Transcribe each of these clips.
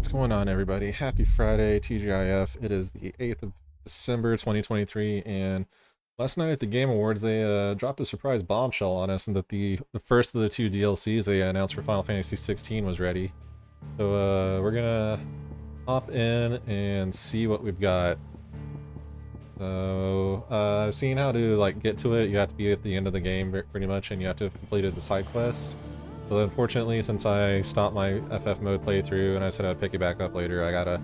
What's going on, everybody? Happy Friday, TGIF. It is the 8th of December, 2023, and last night at the Game Awards, they dropped a surprise bombshell on us, and that the first of the two DLCs they announced for Final Fantasy XVI was ready. So we're gonna hop in and see what we've got. So I've seen how to get to it. You have to be at the end of the game pretty much, and you have to have completed the side quests. So unfortunately, since I stopped my FF mode playthrough and I said I'd pick it back up later, I gotta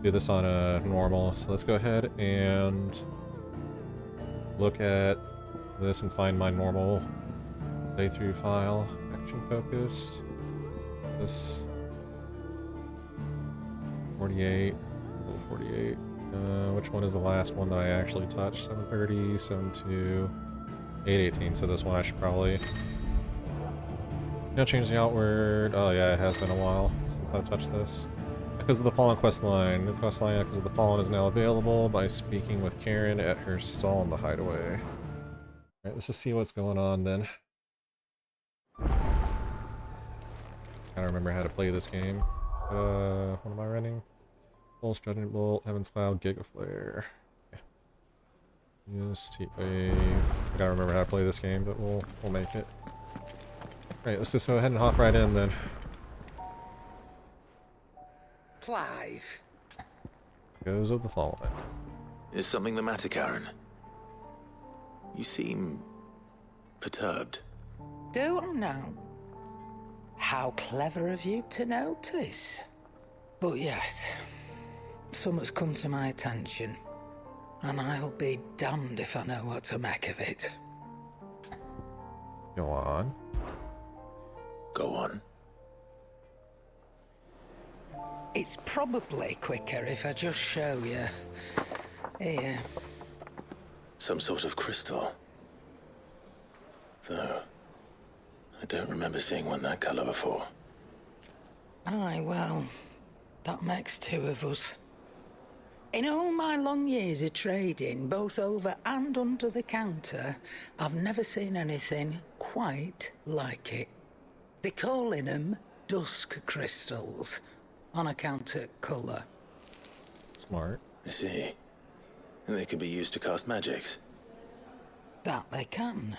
do this on a normal. So let's go ahead and look at this and find my normal playthrough file. Action focused. This 48, 48. Which one is the last one that I actually touched? 730, 72, 818. So this one I should probably... change the outward. Oh yeah, it has been a while since I've touched this. Because of the Fallen quest line. The quest line Because of the Fallen is now available by speaking with Charon at her stall in the hideaway. Alright, let's just see what's going on then. I don't remember how to play this game. What am I running? Pulse, Judgment Bolt, Heaven's Cloud, Giga Flare. Okay. Yes, Heat Wave. I gotta remember how to play this game, but we'll make it. Right, let's just go ahead and hop right in then. Clive. Goes of the Fallen. Is something the matter, Charon? You seem perturbed. Don't know. How clever of you to notice. But yes, something's come to my attention, and I'll be damned if I know what to make of it. Go on. Go on. It's probably quicker if I just show you. Here. Some sort of crystal. Though, I don't remember seeing one that color before. Aye, well, that makes two of us. In all my long years of trading, both over and under the counter, I've never seen anything quite like it. They're calling them Dusk crystals, on account of colour. Smart. I see. And they could be used to cast magics. That they can.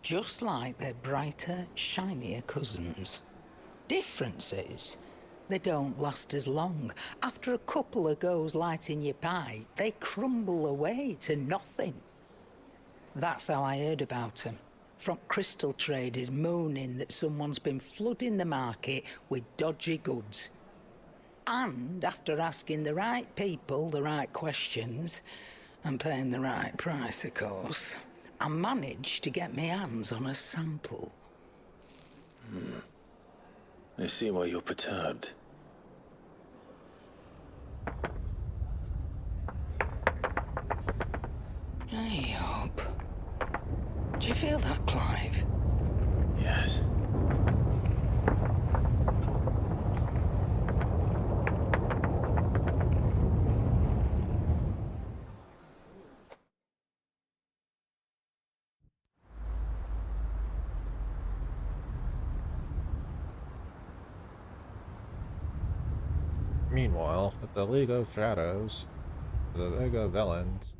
Just like their brighter, shinier cousins. Difference is, they don't last as long. After a couple of goes lighting your pipe, they crumble away to nothing. That's how I heard about them. From crystal traders moaning that someone's been flooding the market with dodgy goods. And after asking the right people the right questions, and paying the right price, of course, I managed to get my hands on a sample. I see why you're perturbed. I hope. Do you feel that, Clive? Yes. Meanwhile, at the League of Shadows, the League of Villains.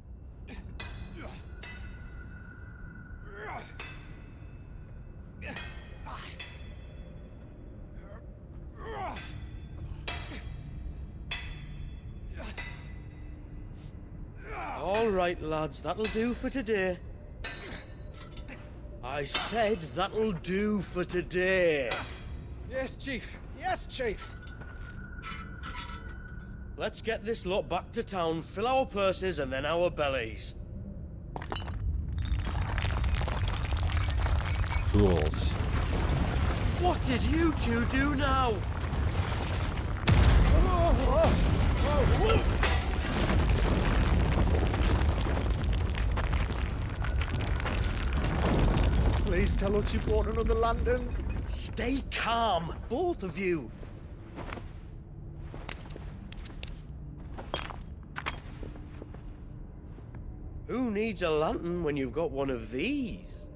All right, lads, that'll do for today. I said that'll do for today. Yes, Chief. Yes, Chief. Let's get this lot back to town, fill our purses and then our bellies. Fools. What did you two do now? Please tell us you brought another London. Stay calm, both of you. Who needs a lantern when you've got one of these?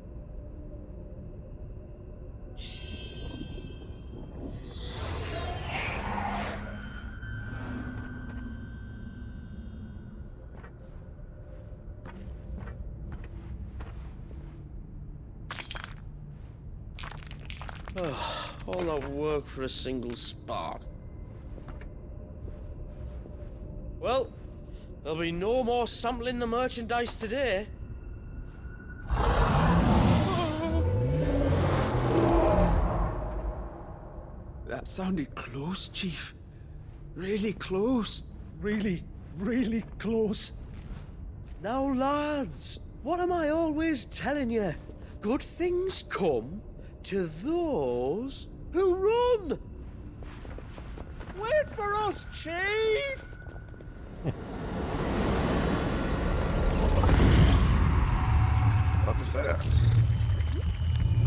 All that work for a single spark. Well, there'll be no more sampling the merchandise today. That sounded close, Chief. Really close. Really, really close. Now, lads, what am I always telling you? Good things come to those who run. Wait for us, Chief! What was that?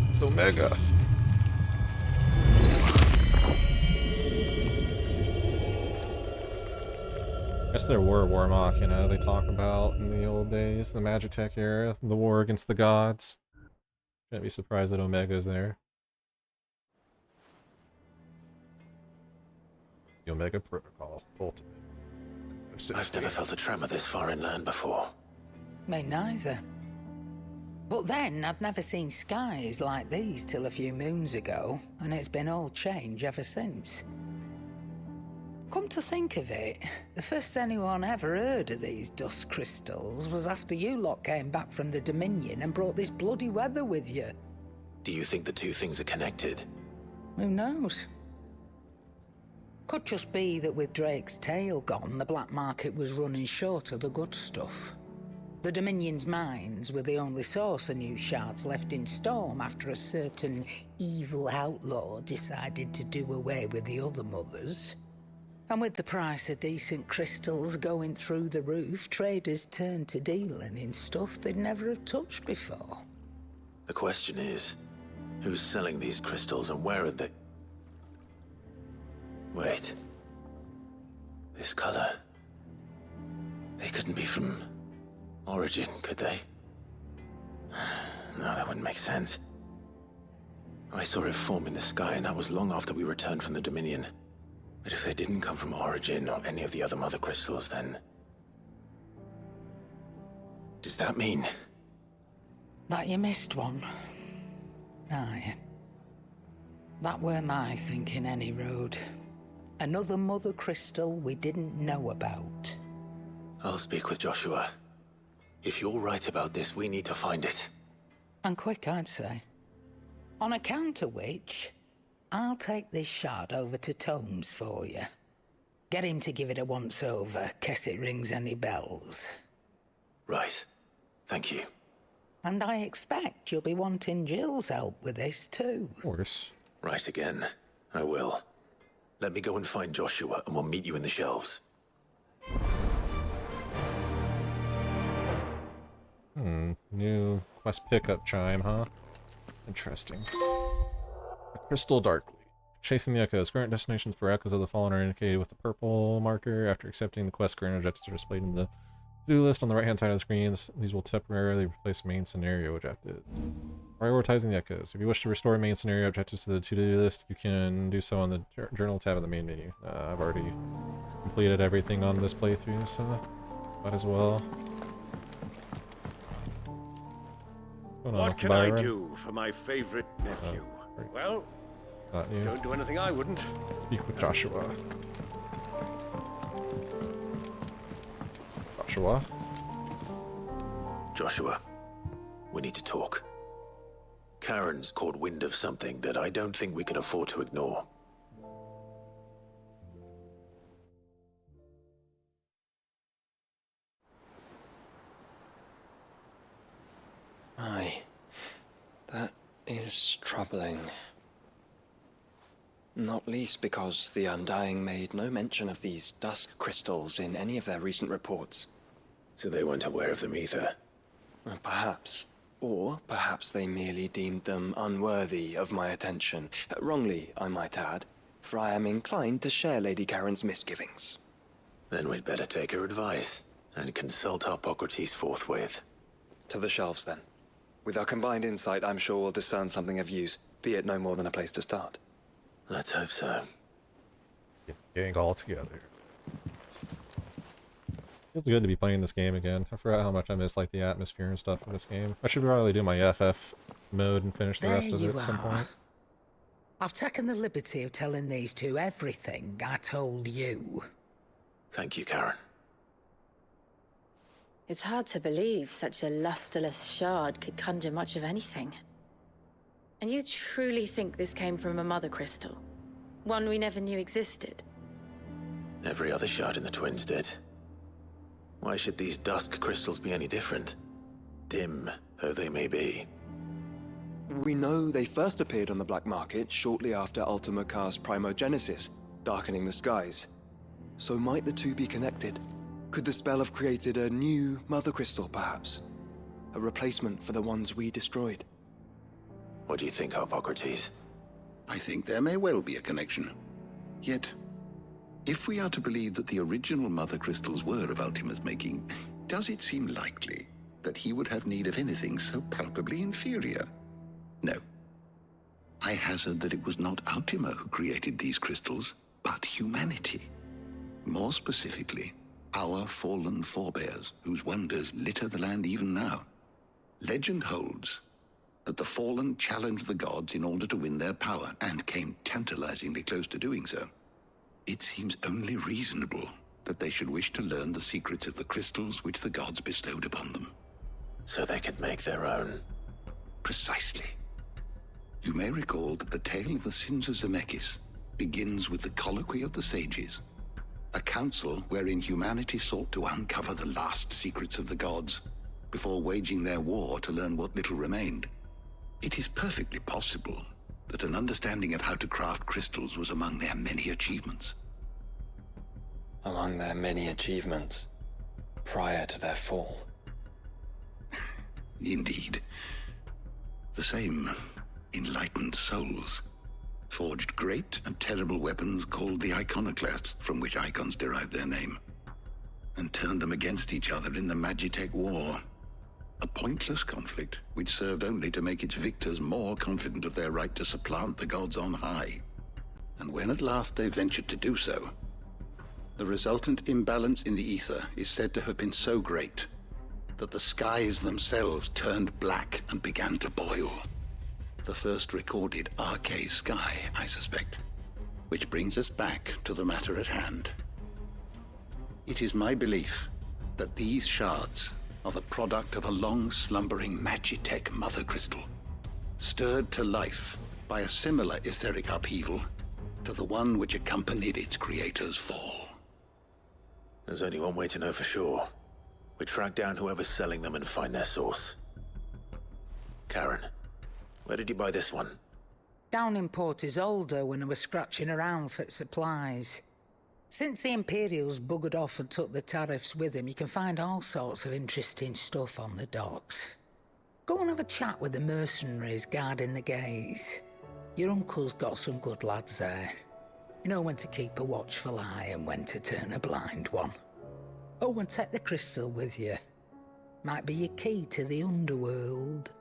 It's Omega. I guess there were Warmach, you know, they talk about in the old days, the Magitech era, the war against the gods. Can't be surprised that Omega's there. The Omega Protocol, ultimate. I've never felt a tremor this far inland before. Me neither. But then, I'd never seen skies like these till a few moons ago, and it's been all change ever since. Come to think of it, the first anyone ever heard of these dust crystals was after you lot came back from the Dominion and brought this bloody weather with you. Do you think the two things are connected? Who knows? Could just be that with Drake's tail gone, the black market was running short of the good stuff. The Dominion's mines were the only source of new shards left in Storm after a certain evil outlaw decided to do away with the other mothers. And with the price of decent crystals going through the roof, traders turned to dealing in stuff they'd never have touched before. The question is, who's selling these crystals and where are they? Wait. This color. They couldn't be from Origin, could they? No, that wouldn't make sense. I saw it form in the sky, and that was long after we returned from the Dominion. But if they didn't come from Origin or any of the other mother crystals, then... does that mean... That you missed one? Aye. That were my thinking, any road. Another mother crystal we didn't know about. I'll speak with Joshua. If you're right about this, we need to find it. And quick, I'd say. On account of which, I'll take this shard over to Tomes for you. Get him to give it a once-over, case it rings any bells. Right. Thank you. And I expect you'll be wanting Jill's help with this, too. Of course. Right again. I will. Let me go and find Joshua, and we'll meet you in the shelves. New quest pickup chime, huh? Interesting. A crystal darkly. Chasing the echoes. Current destinations for echoes of the fallen are indicated with the purple marker. After accepting the quest, current objectives are displayed in the to-do list on the right-hand side of the screen. These will temporarily replace main scenario objectives. Prioritizing the echoes. If you wish to restore main scenario objectives to the to-do list, you can do so on the journal tab of the main menu. I've already completed everything on this playthrough, so might as well. What can I do for my favorite nephew? Well, don't do anything I wouldn't. Speak with Joshua. Joshua? Joshua, we need to talk. Charon's caught wind of something that I don't think we can afford to ignore. Aye, that is troubling. Not least because the Undying made no mention of these Dusk crystals in any of their recent reports. So they weren't aware of them either. Perhaps. Or perhaps they merely deemed them unworthy of my attention. Wrongly, I might add, for I am inclined to share Lady Charon's misgivings. Then we'd better take her advice and consult our procures forthwith. To the shelves, then. With our combined insight, I'm sure we'll discern something of use, be it no more than a place to start. Let's hope so. Getting all together. Feels good to be playing this game again. I forgot how much I miss like the atmosphere and stuff in this game. I should probably do my FF mode and finish the rest of it at some point. I've taken the liberty of telling these two everything I told you. Thank you, Charon. It's hard to believe such a lusterless shard could conjure much of anything. And you truly think this came from a mother crystal? One we never knew existed? Every other shard in the Twins did. Why should these Dusk crystals be any different? Dim though they may be. We know they first appeared on the black market shortly after Ultima Car's primogenesis, darkening the skies. So might the two be connected? Could the spell have created a new mother crystal, perhaps? A replacement for the ones we destroyed? What do you think, Hippocrates? I think there may well be a connection. Yet, if we are to believe that the original mother crystals were of Ultima's making, does it seem likely that he would have need of anything so palpably inferior? No. I hazard that it was not Ultima who created these crystals, but humanity. More specifically, our fallen forebears, whose wonders litter the land even now. Legend holds that the fallen challenged the gods in order to win their power, and came tantalizingly close to doing so. It seems only reasonable that they should wish to learn the secrets of the crystals which the gods bestowed upon them. So they could make their own. Precisely. You may recall that the tale of the sins of Zemeckis begins with the colloquy of the sages, a council wherein humanity sought to uncover the last secrets of the gods before waging their war to learn what little remained. It is perfectly possible that an understanding of how to craft crystals was among their many achievements. Among their many achievements, prior to their fall. Indeed. The same enlightened souls forged great and terrible weapons called the iconoclasts, from which icons derived their name, and turned them against each other in the Magitech War. A pointless conflict which served only to make its victors more confident of their right to supplant the gods on high. And when at last they ventured to do so, the resultant imbalance in the ether is said to have been so great that the skies themselves turned black and began to boil. The first recorded arcade sky, I suspect. Which brings us back to the matter at hand. It is my belief that these shards are the product of a long-slumbering Magitech mother crystal, stirred to life by a similar etheric upheaval to the one which accompanied its creator's fall. There's only one way to know for sure. We track down whoever's selling them and find their source. Charon, where did you buy this one? Down in Port Isolde when I was scratching around for supplies. Since the Imperials buggered off and took the tariffs with them, you can find all sorts of interesting stuff on the docks. Go and have a chat with the mercenaries guarding the gates. Your uncle's got some good lads there. You know when to keep a watchful eye and when to turn a blind one. Oh, and take the crystal with you. Might be your key to the underworld.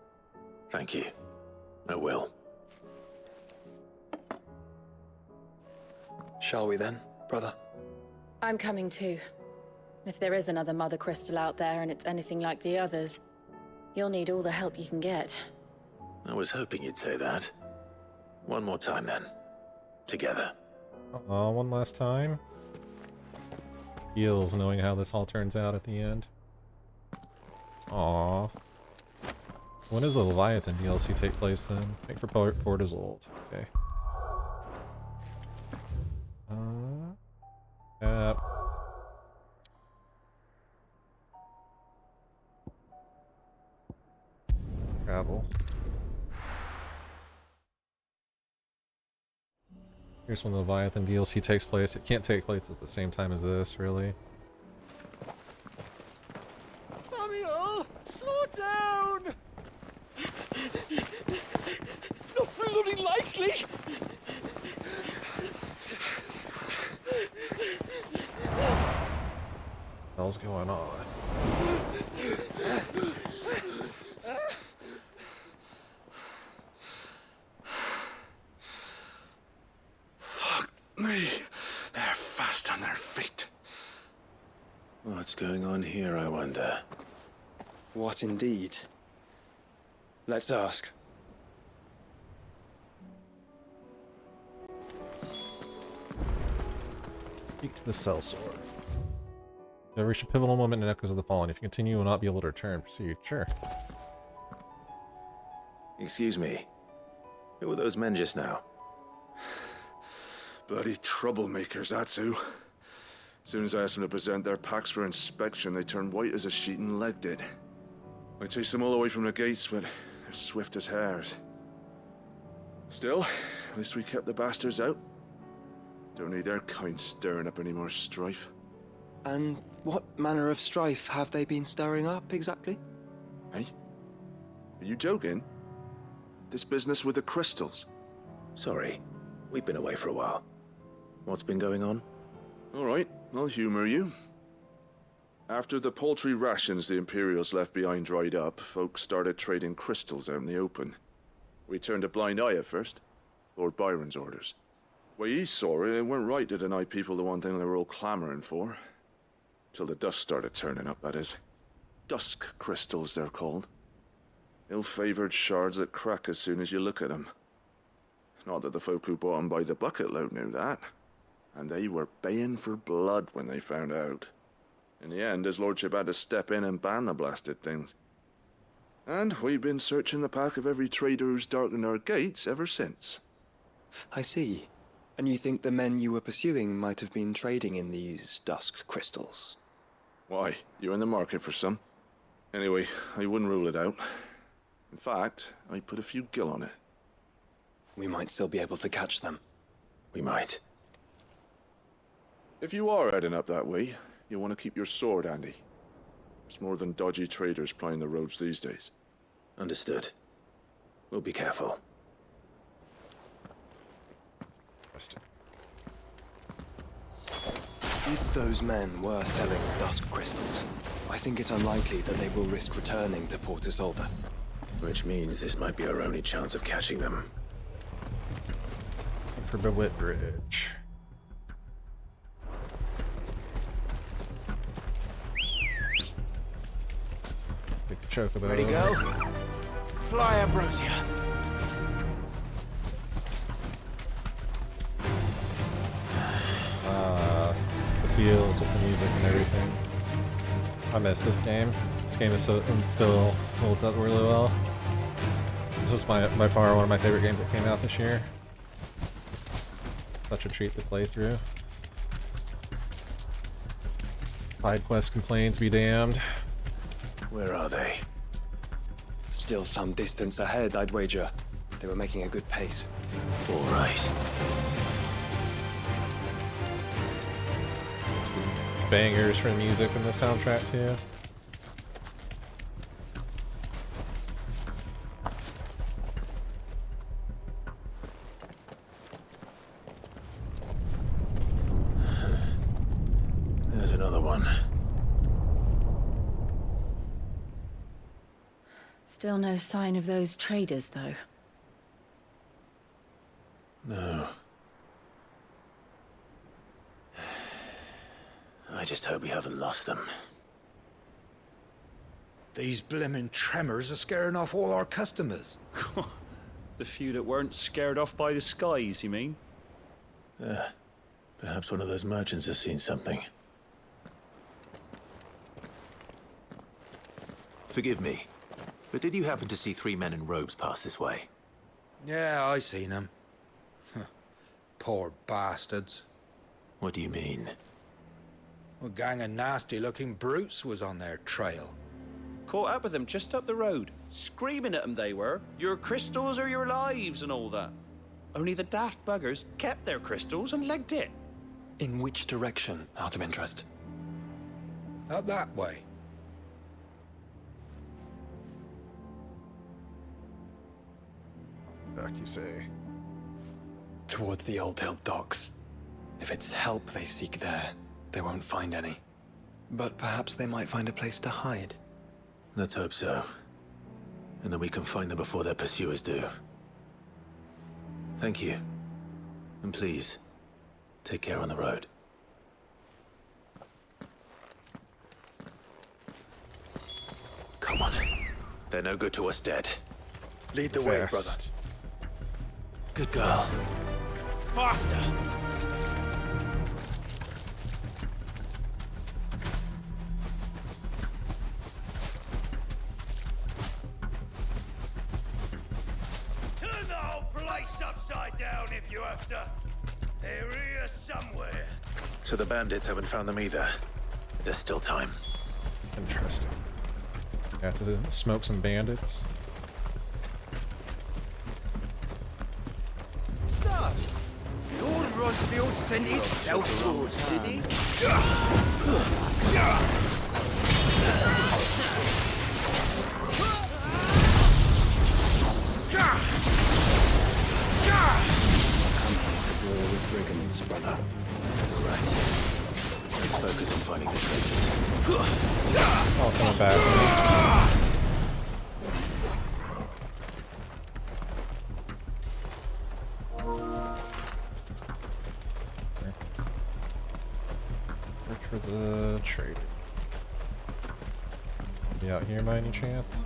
Thank you. I will. Shall we then, brother? I'm coming too. If there is another mother crystal out there and it's anything like the others, you'll need all the help you can get. I was hoping you'd say that. One more time then. Together. One last time. Feels knowing how this all turns out at the end. Aww. So when does the Leviathan DLC take place then? Make for Port Isolde. Okay. Yep. Travel. Here's when the Leviathan DLC takes place. It can't take place at the same time as this, really. Samuel, slow down! Not bloody likely! What the hell's going on? Fuck me. They're fast on their feet. What's going on here, I wonder? What indeed? Let's ask. Speak to the sellsword. You have reached a pivotal moment in Echoes of the Fallen. If you continue, you will not be able to return. Proceed. Sure. Excuse me. Who were those men just now? Bloody troublemakers, that's who. As soon as I asked them to present their packs for inspection, they turned white as a sheet and legged it. I chased them all away from the gates, but they're swift as hares. Still, at least we kept the bastards out. Don't need their kind stirring up any more strife. And what manner of strife have they been stirring up, exactly? Hey? Are you joking? This business with the crystals? Sorry, we've been away for a while. What's been going on? All right, I'll humor you. After the paltry rations the Imperials left behind dried up, folks started trading crystals out in the open. We turned a blind eye at first. Lord Byron's orders. Way he saw it, it weren't right to deny people the one thing they were all clamoring for. Till the dust started turning up, that is. Dusk crystals, they're called. Ill-favored shards that crack as soon as you look at them. Not that the folk who bought them by the bucket load knew that. And they were baying for blood when they found out. In the end, his lordship had to step in and ban the blasted things. And we've been searching the pack of every trader who's darkened our gates ever since. I see. And you think the men you were pursuing might have been trading in these dusk crystals? Why? You in the market for some? Anyway, I wouldn't rule it out. In fact, I put a few gil on it. We might still be able to catch them. We might. If you are heading up that way, you'll want to keep your sword handy. It's more than dodgy traders plying the roads these days. Understood. We'll be careful. If those men were selling dusk crystals, I think it's unlikely that they will risk returning to Port Isolde. Which means this might be our only chance of catching them. For Bewit Bridge. Take a chocobo. Ready, go? Fly, Ambrosia. The feels with the music and everything. I miss this game. This game is still holds up really well. This was by far one of my favorite games that came out this year. Such a treat to play through. Side quest complaints be damned. Where are they? Still some distance ahead, I'd wager. They were making a good pace. All right. It's the bangers for the music from the soundtrack too. There's another one. Still no sign of those traders, though. No. I just hope we haven't lost them. These blimmin' tremors are scaring off all our customers. The few that weren't scared off by the skies, you mean? Perhaps one of those merchants has seen something. Forgive me, but did you happen to see 3 men in robes pass this way? Yeah, I seen them. Poor bastards. What do you mean? A gang of nasty-looking brutes was on their trail. Caught up with them just up the road. Screaming at them they were. Your crystals are your lives and all that. Only the daft buggers kept their crystals and legged it. In which direction, out of interest? Up that way. Back, you say? Towards the Old Hill docks. If it's help they seek there, they won't find any. But perhaps they might find a place to hide. Let's hope so. And then we can find them before their pursuers do. Thank you. And please, take care on the road. Come on. They're no good to us dead. Lead the way, brother. Good girl. Faster! this upside down if you have to. They're here somewhere. So the bandits haven't found them either. There's still time. Interesting. Got to smoke some bandits. So, Lord Rosfield sent his sellswords, did he? War with brigands, brother. Right. Let's focus on finding the traitors. Oh, coming back. Search for the traitor. Be out here by any chance?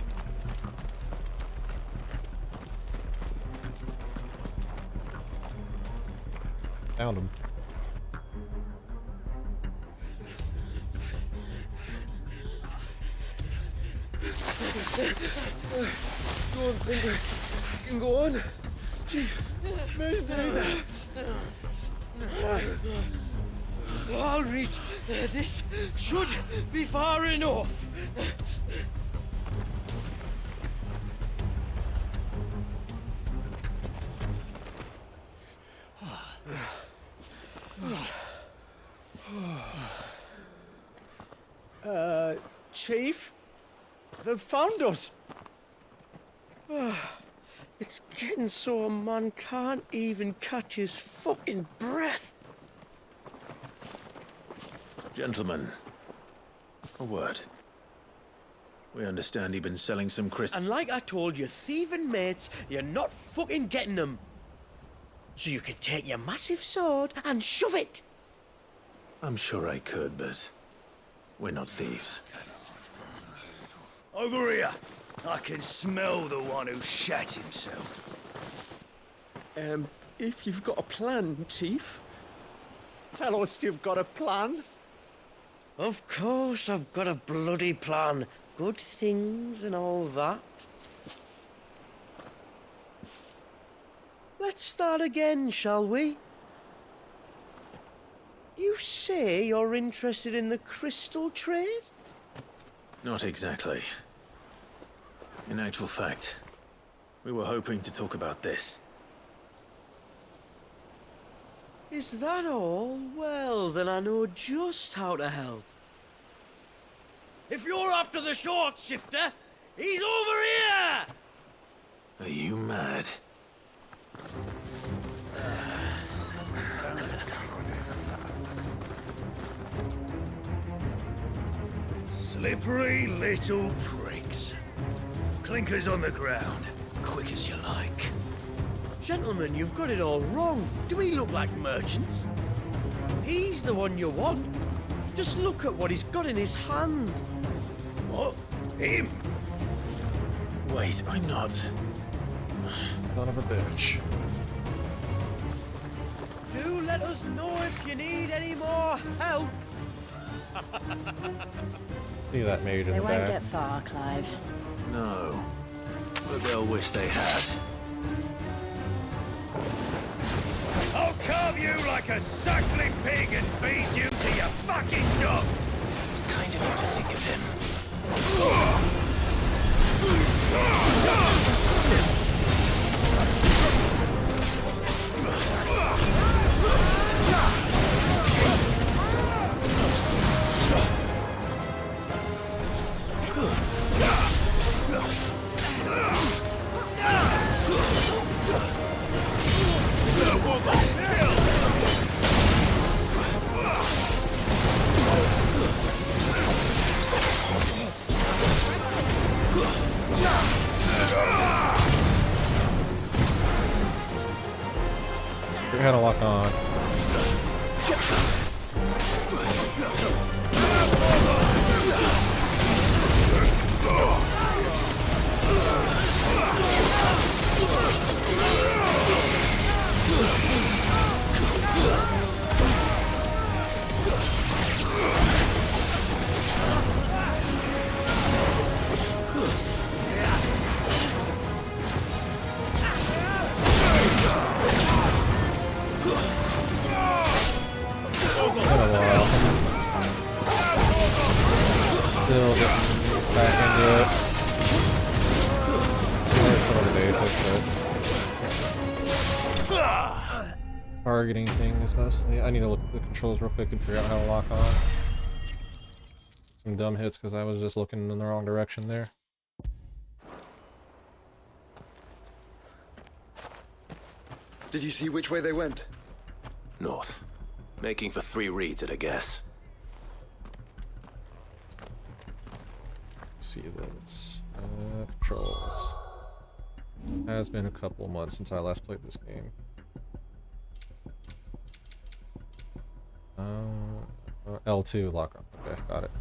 Found him. Go on, Finger. You can go on. Chief, neither. I'll read. This should be far enough. Chief? They've found us. It's getting so a man can't even catch his fucking breath. Gentlemen, a word. We understand you've been selling some crystals. And like I told you, thieving mates, you're not fucking getting them. So you can take your massive sword and shove it. I'm sure I could, but we're not thieves. Over here. I can smell the one who shat himself. If you've got a plan, Chief. Tell us you've got a plan. Of course I've got a bloody plan. Good things and all that. Let's start again, shall we? You say you're interested in the crystal trade? Not exactly. In actual fact, we were hoping to talk about this. Is that all? Well, then I know just how to help. If you're after the short shifter, he's over here! Are you mad? Slippery little pricks. Clinkers on the ground, quick as you like. Gentlemen, you've got it all wrong. Do we look like merchants? He's the one you want. Just look at what he's got in his hand. What? Him? Wait, I'm not. Son of a bitch. Do let us know if you need any more help. See that maid in They the won't back. get far, Clive. No. But they'll wish they had. I'll carve you like a suckling pig and feed you to your fucking dog! Kind of you to think of him. We had a lock on. basic, but targeting things mostly. I need to look at the controls real quick and figure out how to lock on. Some dumb hits because I was just looking in the wrong direction there. Did you see which way they went? North. Making for 3 reads at a guess. See this. Controls. Has been a couple of months since I last played this game. L2 lock up. Okay, got it.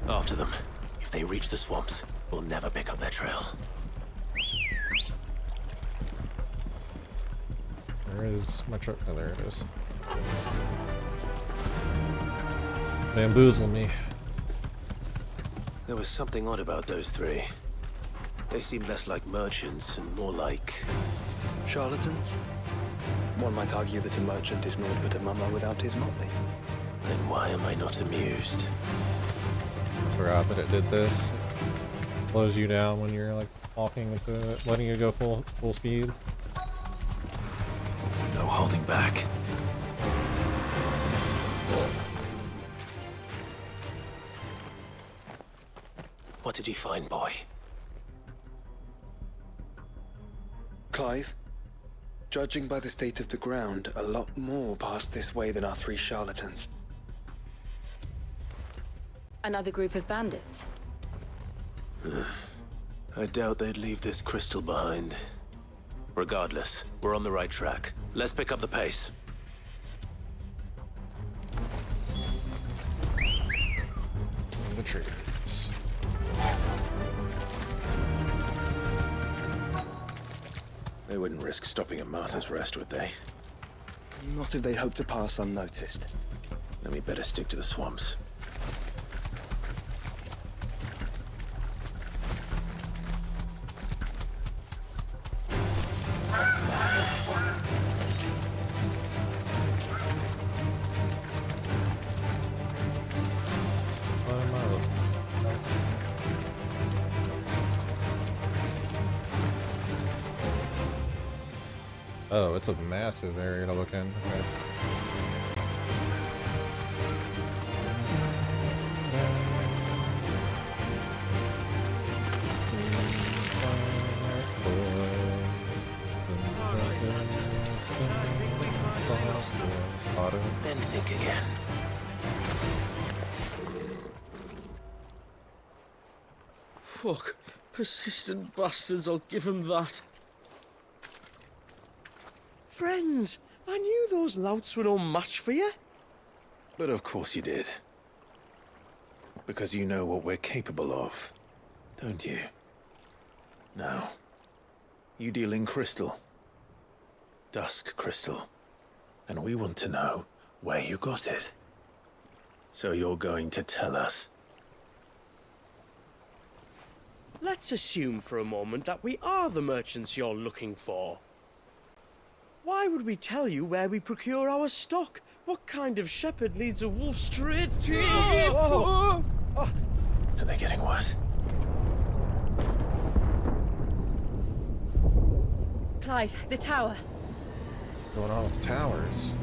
After them. If they reach the swamps, we'll never pick up their trail. Where is my truck? Oh, there it is. Bamboozle me. There was something odd about those 3. They seemed less like merchants and more like... charlatans? One might argue that a merchant is naught but a mummer without his motley. Then why am I not amused? I forgot that it did this. It slows you down when you're like walking into it, letting you go full speed. No holding back. What did he find, boy? Clive, judging by the state of the ground, a lot more passed this way than our 3 charlatans. Another group of bandits? I doubt they'd leave this crystal behind. Regardless, we're on the right track. Let's pick up the pace. The trees. They wouldn't risk stopping at Martha's Rest, would they? Not if they hope to pass unnoticed. Then we better stick to the swamps. Oh, it's a massive area to look in. Okay. Then think again. Fuck. Persistent bastards, I'll give them that. Friends, I knew those louts were no match for you. But of course you did. Because you know what we're capable of, don't you? Now, you deal in crystal. Dusk crystal. And we want to know where you got it. So you're going to tell us. Let's assume for a moment that we are the merchants you're looking for. Why would we tell you where we procure our stock? What kind of shepherd leads a wolf straight to... Are they getting worse? Clive, the tower. What's going on with the towers?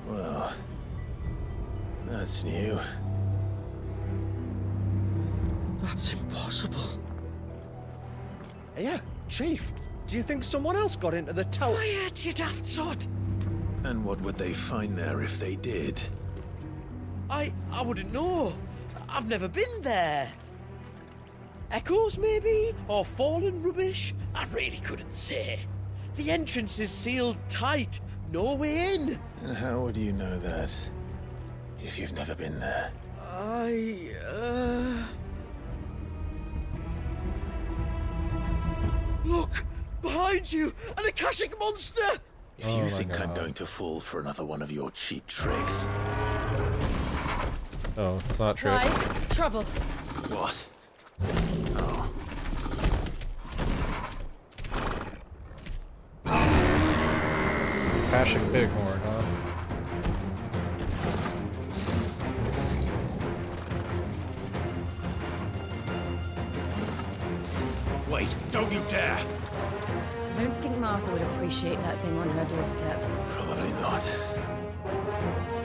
Well, that's new. That's impossible. Yeah, Chief. Do you think someone else got into the tower? Quiet, you daft sod! And what would they find there if they did? I wouldn't know. I've never been there. Echoes, maybe? Or fallen rubbish? I really couldn't say. The entrance is sealed tight. No way in. And how would you know that? If you've never been there? Look! Behind you! An Akashic monster! If you think I'm going to fall for another one of your cheap tricks... Oh, it's not true. Clive, trouble. What? Oh. Akashic Bighorn, huh? Wait, don't you dare! I don't think Martha would appreciate that thing on her doorstep. Probably not.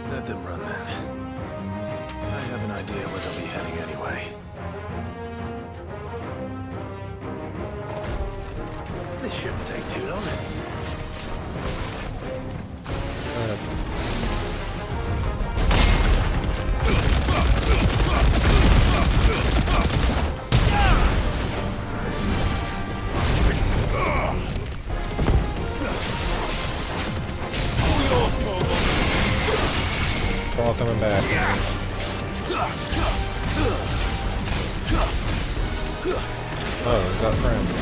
Let them run then. I have an idea where they'll be heading anyway. This shouldn't take too long. All coming back. Oh, is that friends?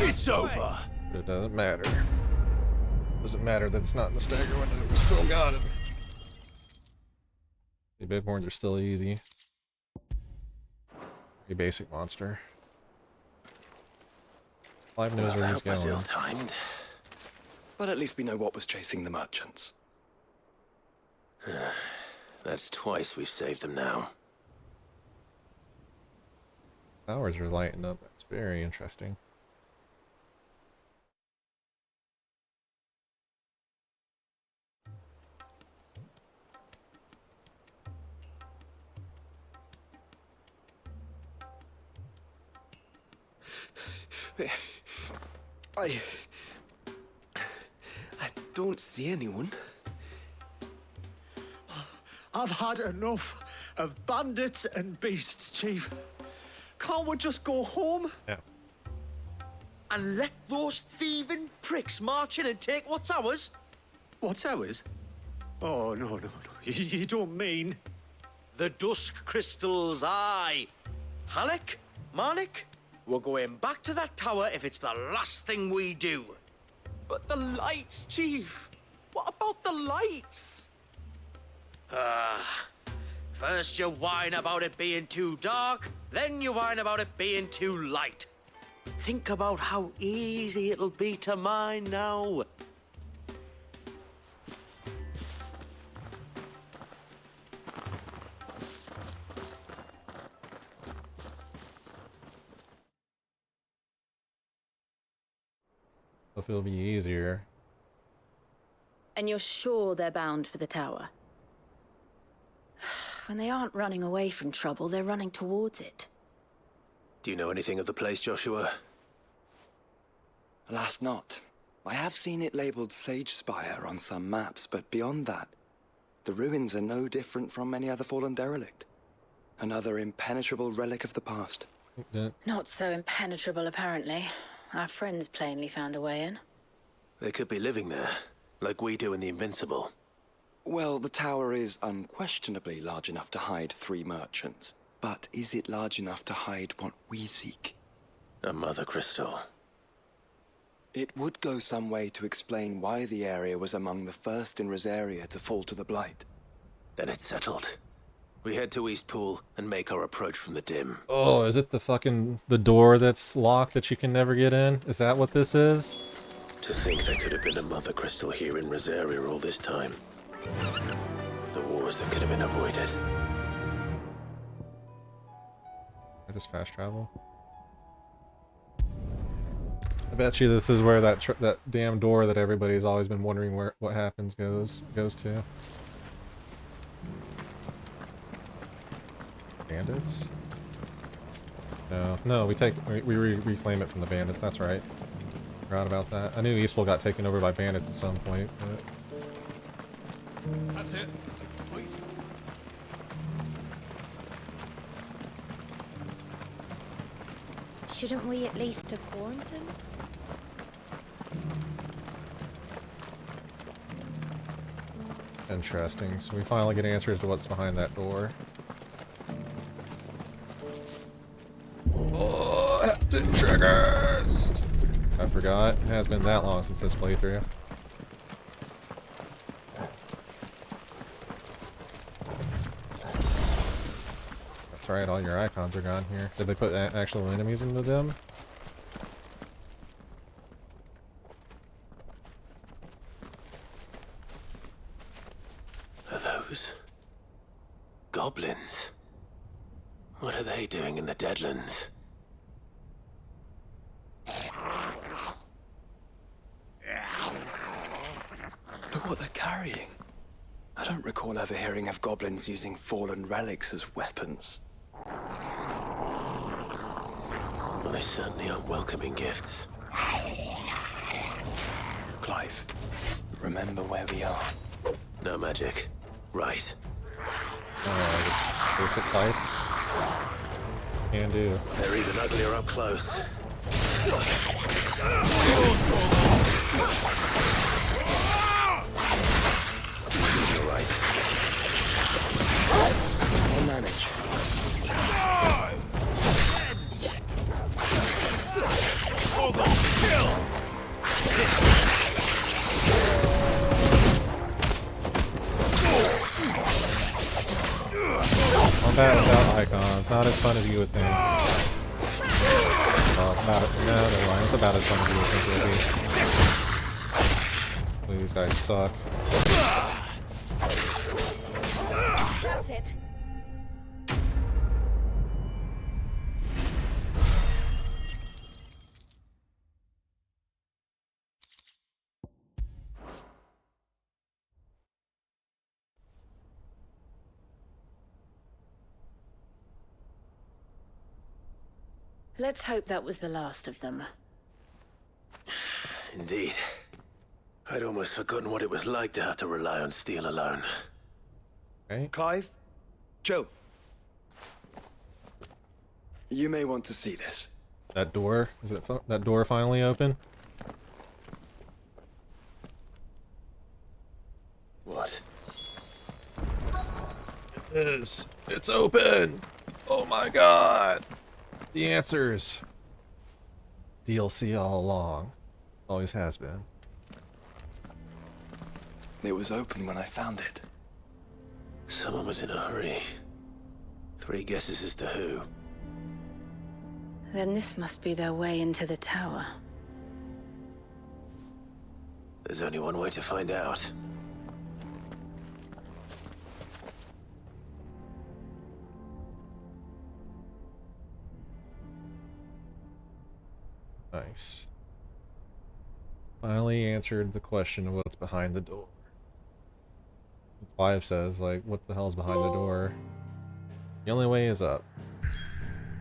It's over. But it doesn't matter. Doesn't matter that it's not in the stagger window. We still got it. The big horns are still easy. A basic monster. Clive knows where he's going. Ill-timed. But at least we know what was chasing the merchants. That's twice we've saved them now. Towers are lighting up. That's very interesting. I don't see anyone. I've had enough of bandits and beasts, Chief. Can't we just go home? Yeah. And let those thieving pricks march in and take what's ours? What's ours? Oh, no. You don't mean... The Dusk crystals, aye. Halleck, Marnik, we're going back to that tower if it's the last thing we do. But the lights, Chief. What about the lights? First you whine about it being too dark, then you whine about it being too light. Think about how easy it'll be to mine now. If it'll be easier. And you're sure they're bound for the tower? When they aren't running away from trouble, they're running towards it. Do you know anything of the place, Joshua? Alas, not. I have seen it labeled Sage Spire on some maps, but beyond that, the ruins are no different from any other fallen derelict. Another impenetrable relic of the past. Not so impenetrable, apparently. Our friends plainly found a way in. They could be living there, like we do in the Invincible. Well, the tower is unquestionably large enough to hide 3 merchants. But is it large enough to hide what we seek? A mother crystal. It would go some way to explain why the area was among the first in Rosaria to fall to the Blight. Then it's settled. We head to Eastpool and make our approach from the dim. Oh, is it the door that's locked that you can never get in? Is that what this is? To think there could have been a mother crystal here in Rosaria all this time. The wars that could have been avoided. I just fast travel. I bet you this is where that damn door that everybody's always been wondering what happens goes to. Bandits? No, we reclaim it from the bandits. That's right. Forgot about that. I knew Eastpool got taken over by bandits at some point, but that's it. Shouldn't we at least have warned him? Interesting. So we finally get answers to what's behind that door. Oh, haptic triggers! I forgot. It has been that long since this playthrough. That's right, all your icons are gone here. Did they put actual enemies into them? Are those goblins? What are they doing in the Deadlands? Look what they're carrying. I don't recall ever hearing of goblins using fallen relics as weapons. Well, they certainly aren't welcoming gifts. Clive, remember where we are. No magic. Right. Basic fights. Can do. They're even uglier up close. You're right. I'll manage. Combat without icons, not as fun as you would think. Well, no, never mind. It's about as fun as you would think it would be. These guys suck. That's it. Let's hope that was the last of them. Indeed. I'd almost forgotten what it was like to have to rely on steel alone. Okay. Clive, chill. You may want to see this. That door? Is it that door finally open? What? It is. It's open! Oh my god! The answers. DLC all along. Always has been. It was open when I found it. Someone was in a hurry. 3 guesses as to who. Then this must be their way into the tower. There's only one way to find out. Nice. Finally answered the question of what's behind the door. Clive says, like, what the hell's behind the door? The only way is up.